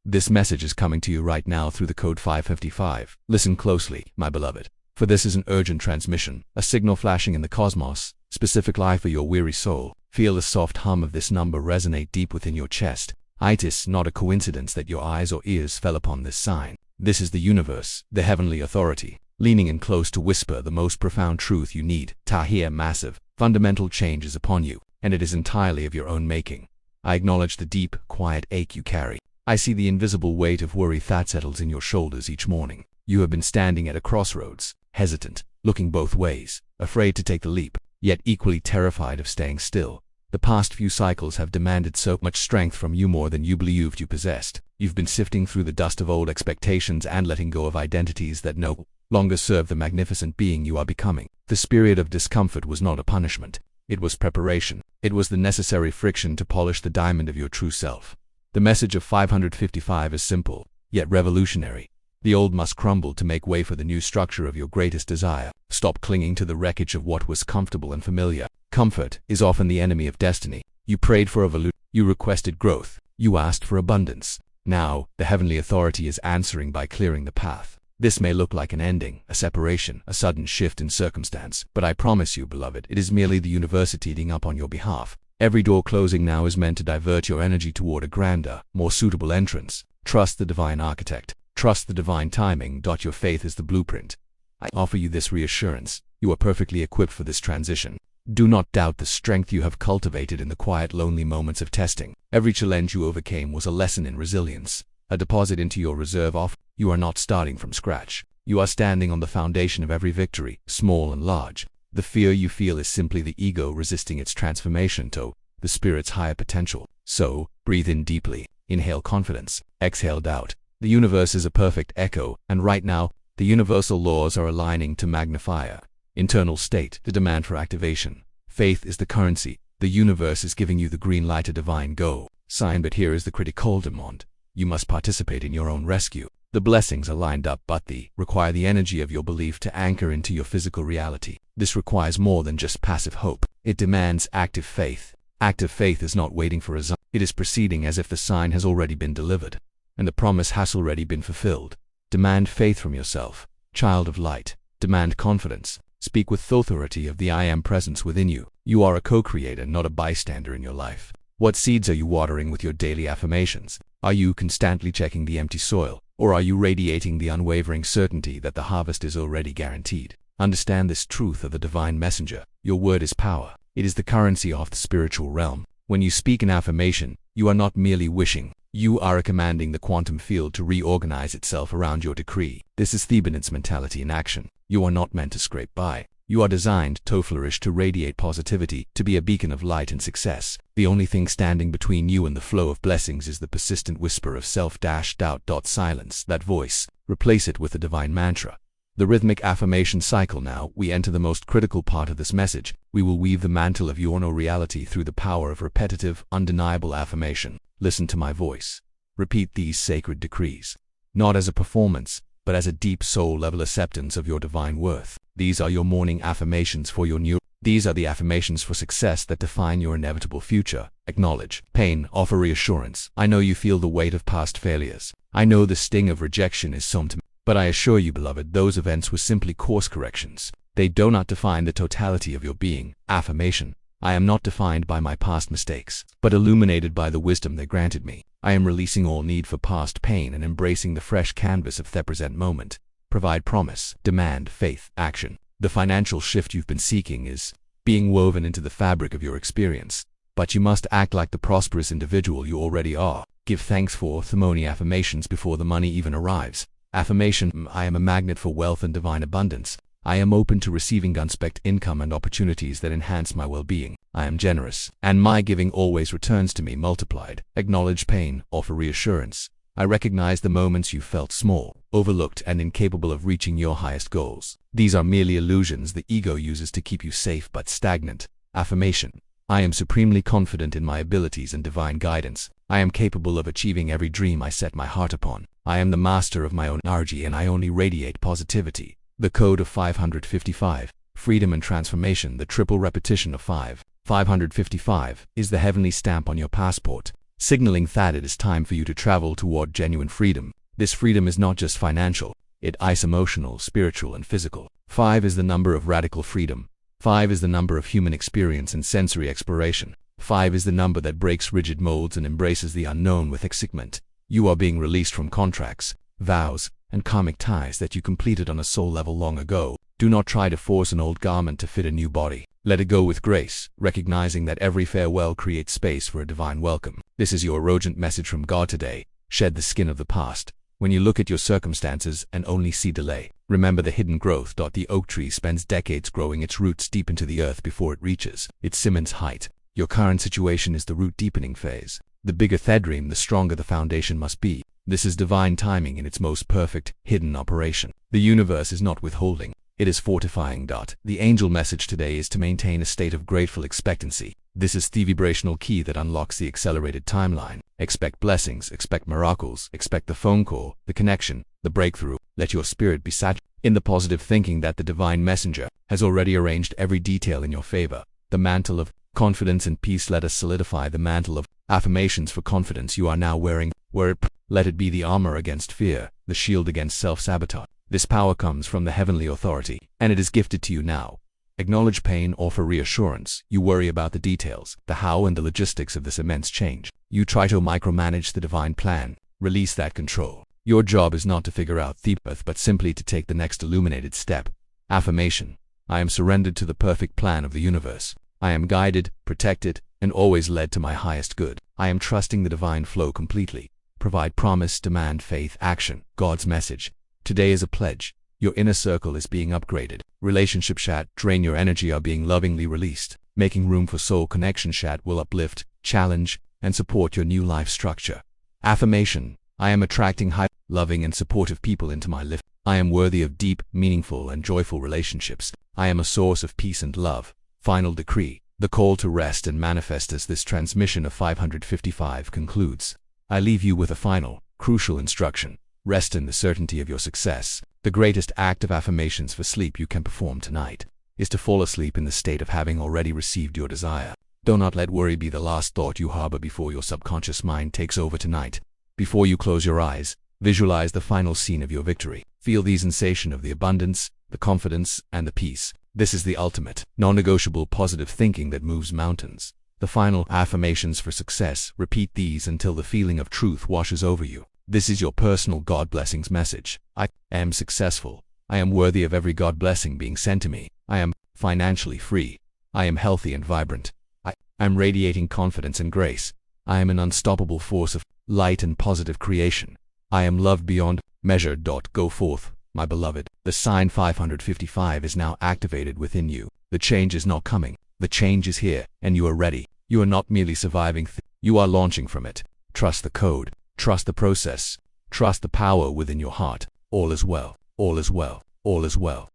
This message is coming to you right now through the code 555. Listen closely, my beloved, for this is an urgent transmission, a signal flashing in the cosmos, specifically for your weary soul. Feel the soft hum of this number resonate deep within your chest. It is not a coincidence that your eyes or ears fell upon this sign. This is the universe, the heavenly authority, leaning in close to whisper the most profound truth you need to hear. Massive, fundamental change is upon you, and it is entirely of your own making. I acknowledge the deep, quiet ache you carry. I see the invisible weight of worry that settles in your shoulders each morning. You have been standing at a crossroads, hesitant, looking both ways, afraid to take the leap, yet equally terrified of staying still. The past few cycles have demanded so much strength from you, more than you believed you possessed. You've been sifting through the dust of old expectations and letting go of identities that no longer serve the magnificent being you are becoming. This period of discomfort was not a punishment. It was preparation. It was the necessary friction to polish the diamond of your true self. The message of 555 is simple, yet revolutionary. The old must crumble to make way for the new structure of your greatest desire. Stop clinging to the wreckage of what was comfortable and familiar. Comfort is often the enemy of destiny. You prayed for evolution. You requested growth. You asked for abundance. Now, the heavenly authority is answering by clearing the path. This may look like an ending, a separation, a sudden shift in circumstance, but I promise you, beloved, it is merely the universe teeing up on your behalf. Every door closing now is meant to divert your energy toward a grander, more suitable entrance. Trust the divine architect. Trust the divine timing. Your faith is the blueprint. I offer you this reassurance. You are perfectly equipped for this transition. Do not doubt the strength you have cultivated in the quiet, lonely moments of testing. Every challenge you overcame was a lesson in resilience, a deposit into your reserve of. You are not starting from scratch. You are standing on the foundation of every victory, small and large. The fear you feel is simply the ego resisting its transformation to the spirit's higher potential. So, breathe in deeply. Inhale confidence. Exhale doubt. The universe is a perfect echo, and right now, the universal laws are aligning to magnify internal state, the demand for activation. Faith is the currency. The universe is giving you the green light, a divine go sign, but here is the critical demand. You must participate in your own rescue. The blessings are lined up, but they require the energy of your belief to anchor into your physical reality. This requires more than just passive hope. It demands active faith. Active faith is not waiting for a sign. It is proceeding as if the sign has already been delivered, and the promise has already been fulfilled. Demand faith from yourself, child of light. Demand confidence. Speak with authority of the I am presence within you. You are a co-creator, not a bystander in your life. What seeds are you watering with your daily affirmations? Are you constantly checking the empty soil, or are you radiating the unwavering certainty that the harvest is already guaranteed? Understand this truth of the divine messenger. Your word is power. It is the currency of the spiritual realm. When you speak an affirmation, you are not merely wishing. You are commanding the quantum field to reorganize itself around your decree. This is Theban's mentality in action. You are not meant to scrape by. You are designed to flourish, to radiate positivity, to be a beacon of light and success. The only thing standing between you and the flow of blessings is the persistent whisper of self-doubt. Silence that voice. Replace it with the divine mantra. The rhythmic affirmation cycle. Now, we enter the most critical part of this message. We will weave the mantle of your own reality through the power of repetitive, undeniable affirmation. Listen to my voice. Repeat these sacred decrees, not as a performance, but as a deep soul-level acceptance of your divine worth. These are your morning affirmations for your new. These are the affirmations for success that define your inevitable future. Acknowledge pain, offer reassurance. I know you feel the weight of past failures. I know the sting of rejection is some to me. But I assure you, beloved, those events were simply course corrections. They do not define the totality of your being. Affirmation. I am not defined by my past mistakes, but illuminated by the wisdom they granted me. I am releasing all need for past pain and embracing the fresh canvas of the present moment. Provide promise, demand faith, action. The financial shift you've been seeking is being woven into the fabric of your experience. But you must act like the prosperous individual you already are. Give thanks for the moneyaffirmations before the money even arrives. Affirmation. I am a magnet for wealth and divine abundance. I am open to receiving unexpected income and opportunities that enhance my well-being. I am generous, and my giving always returns to me multiplied. Acknowledge pain, offer reassurance. I recognize the moments you felt small, overlooked, and incapable of reaching your highest goals. These are merely illusions the ego uses to keep you safe but stagnant. Affirmation. I am supremely confident in my abilities and divine guidance. I am capable of achieving every dream I set my heart upon. I am the master of my own energy, and I only radiate positivity. The code of 555, freedom and transformation. The triple repetition of 555 is the heavenly stamp on your passport. signaling that it is time for you to travel toward genuine freedom. This freedom is not just financial, it is emotional, spiritual, and physical. 5 is the number of radical freedom. 5 is the number of human experience and sensory exploration. 5 is the number that breaks rigid molds and embraces the unknown with excitement. You are being released from contracts, vows, and karmic ties that you completed on a soul level long ago. Do not try to force an old garment to fit a new body. Let it go with grace, recognizing that every farewell creates space for a divine welcome. This is your urgent message from God today. Shed the skin of the past. When you look at your circumstances and only see delay, remember the hidden growth. The oak tree spends decades growing its roots deep into the earth before it reaches its immense height. Your current situation is the root deepening phase. The bigger the dream, the stronger the foundation must be. This is divine timing in its most perfect, hidden operation. The universe is not withholding, it is fortifying. The angel message today is to maintain a state of grateful expectancy. This is the vibrational key that unlocks the accelerated timeline. Expect blessings, expect miracles, expect the phone call, the connection, the breakthrough. Let your spirit be saturated in the positive thinking that the divine messenger has already arranged every detail in your favor. The mantle of confidence and peace. Let us solidify the mantle of affirmations for confidence you are now wearing. Let it be the armor against fear, the shield against self-sabotage. This power comes from the heavenly authority, and it is gifted to you now. Acknowledge pain, offer reassurance. You worry about the details, the how and the logistics of this immense change. You try to micromanage the divine plan. Release that control. Your job is not to figure out the path, but simply to take the next illuminated step. Affirmation. I am surrendered to the perfect plan of the universe. I am guided, protected, and always led to my highest good. I am trusting the divine flow completely. Provide promise, demand faith, action. God's message. Today is a pledge. Your inner circle is being upgraded. Relationship chat drain your energy are being lovingly released. Making room for soul connection chat will uplift, challenge, and support your new life structure. Affirmation. I am attracting high, loving, and supportive people into my life. I am worthy of deep, meaningful, and joyful relationships. I am a source of peace and love. Final decree. The call to rest and manifest as this transmission of 555 concludes. I leave you with a final, crucial instruction. Rest in the certainty of your success. The greatest act of affirmations for sleep you can perform tonight is to fall asleep in the state of having already received your desire. Do not let worry be the last thought you harbor before your subconscious mind takes over tonight. Before you close your eyes, visualize the final scene of your victory. Feel the sensation of the abundance, the confidence, and the peace. This is the ultimate, non-negotiable positive thinking that moves mountains. The final affirmations for success. Repeat these until the feeling of truth washes over you. This is your personal God blessings message. I am successful. I am worthy of every God blessing being sent to me. I am financially free. I am healthy and vibrant. I am radiating confidence and grace. I am an unstoppable force of light and positive creation. I am loved beyond measure. Go forth, my beloved. The sign 555 is now activated within you. The change is not coming. The change is here, and you are ready. You are not merely surviving. You are launching from it. Trust the code. Trust the process. Trust the power within your heart. All is well. All is well. All is well.